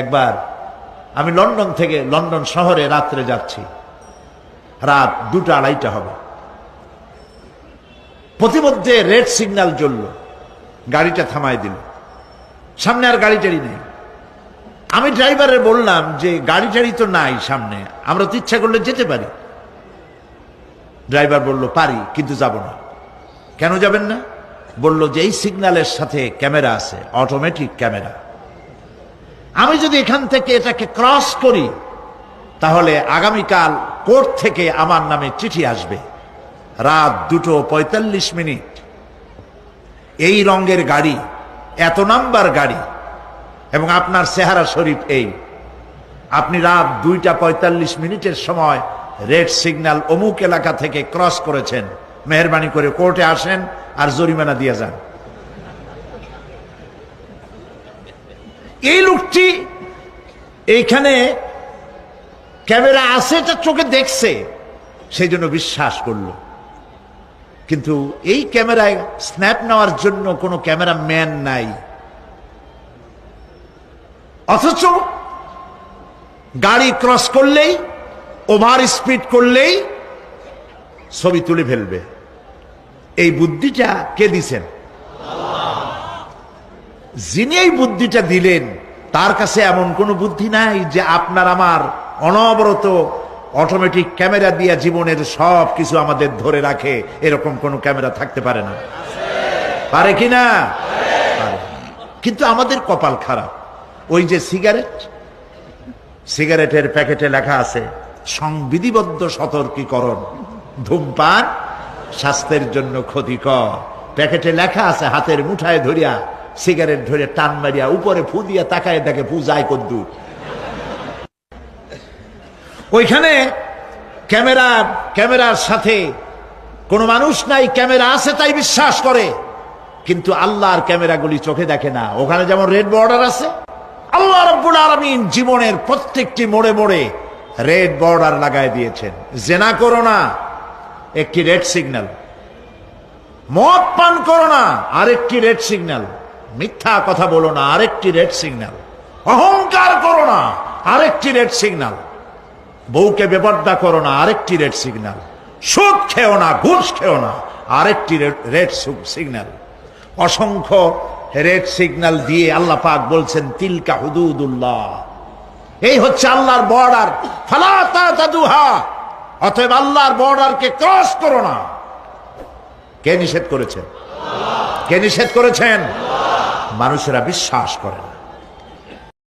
একবার আমি লন্ডন থেকে লন্ডন শহরে রাত্রে যাচ্ছি, রাত 2টা-2:30 হবে। প্রতিমধ্যে রেড সিগন্যাল জ্বলল, গাড়িটা থামায় দিল, সামনে আর গাড়ি টাড়ি নেই। আমি ড্রাইভারে বললাম যে গাড়ি টাড়ি তো নাই সামনে, আমরা তো ইচ্ছা করলে যেতে পারি। ড্রাইভার বলল পারি, কিন্তু যাব না। কেন যাবেন না? বলল যে এই সিগন্যালের সাথে ক্যামেরা আছে, অটোমেটিক ক্যামেরা। আমি যদি এখান থেকে এটাকে ক্রস করি তাহলে আগামীকাল কোর্ট থেকে আমার নামে চিঠি আসবে। রাত 2:45, এই রঙের গাড়ি, এত নাম্বার গাড়ি, এবং আপনার চেহারা শরীফ এই, আপনি রাত 2:45 সময় রেড সিগন্যাল অমুক এলাকা থেকে ক্রস করেছেন, মেহরবানি করে কোর্টে আসেন আর জরিমানা দিয়ে যান। এই লোকটি এইখানে ক্যামেরা আছে, এটা চোখে দেখছে, সেই জন্য বিশ্বাস করল। কিন্তু এই ক্যামেরায় স্ন্যাপ নেওয়ার জন্য কোনো ক্যামেরাম্যান নাই, অথচ গাড়ি ক্রস করলেই, ওভার স্পিড করলেই ছবি তুলে ফেলবে। এই বুদ্ধিটা কে দিছেন? যিনি এই বুদ্ধিটা দিলেন তার কাছে এমন কোনো বুদ্ধি নাই যে আপনার আমার অনবরত অটোমেটিক ক্যামেরা দিয়ে জীবনের সব কিছু আমাদের ধরে রাখে, এরকম কোন ক্যামেরা থাকতে পারে না। পারে কিনা? কিন্তু আমাদের কপাল খারাপ। ওই যে সিগারেটের প্যাকেটে লেখা আছে সংবিধিবদ্ধ সতর্কীকরণ, ধূমপান স্বাস্থ্যের জন্য ক্ষতিকর। প্যাকেটে লেখা আছে, হাতের মুঠায় ধরিয়া সিগারেট ধরে টান মারিয়া উপরে ফু দিয়া তাকায় দেখে ফু যায় কদ্দুর। ওইখানে ক্যামেরার সাথে কোনো মানুষ নাই, ক্যামেরা আছে তাই বিশ্বাস করে, কিন্তু আল্লাহর ক্যামেরাগুলি চোখে দেখে না। ওখানে যেমন রেড বর্ডার আছে, আল্লাহ রাব্বুল আলামিন জীবনের প্রত্যেকটি মোড়ে মোড়ে রেড বর্ডার লাগায় দিয়েছেন। জেনা করো না, একটি রেড সিগন্যাল। মদ পান করো না, আরেকটি রেড সিগন্যাল। মিথ্যা কথা বলো না, আরেকটি রেড সিগন্যাল। অহংকার করো না, আরেকটি রেড সিগন্যাল। বউকে বেপর্দা করো না, আরেকটি রেড সিগন্যাল। সুদ খেও না, ঘুষ খেও না, আরেকটি রেড সিগন্যাল। অসংখ্য রেড সিগন্যাল দিয়ে আল্লাহ পাক বলছেন তিলকা হুদুদুল্লাহ, এই হচ্ছে আল্লাহর বর্ডার, ফালা তাতাদুহা, অতএব আল্লাহর বর্ডারকে ক্রস করো না। কে নিষেধ করেছেন? কে নিষেধ করেছেন? মানুষেরা বিশ্বাস করে না।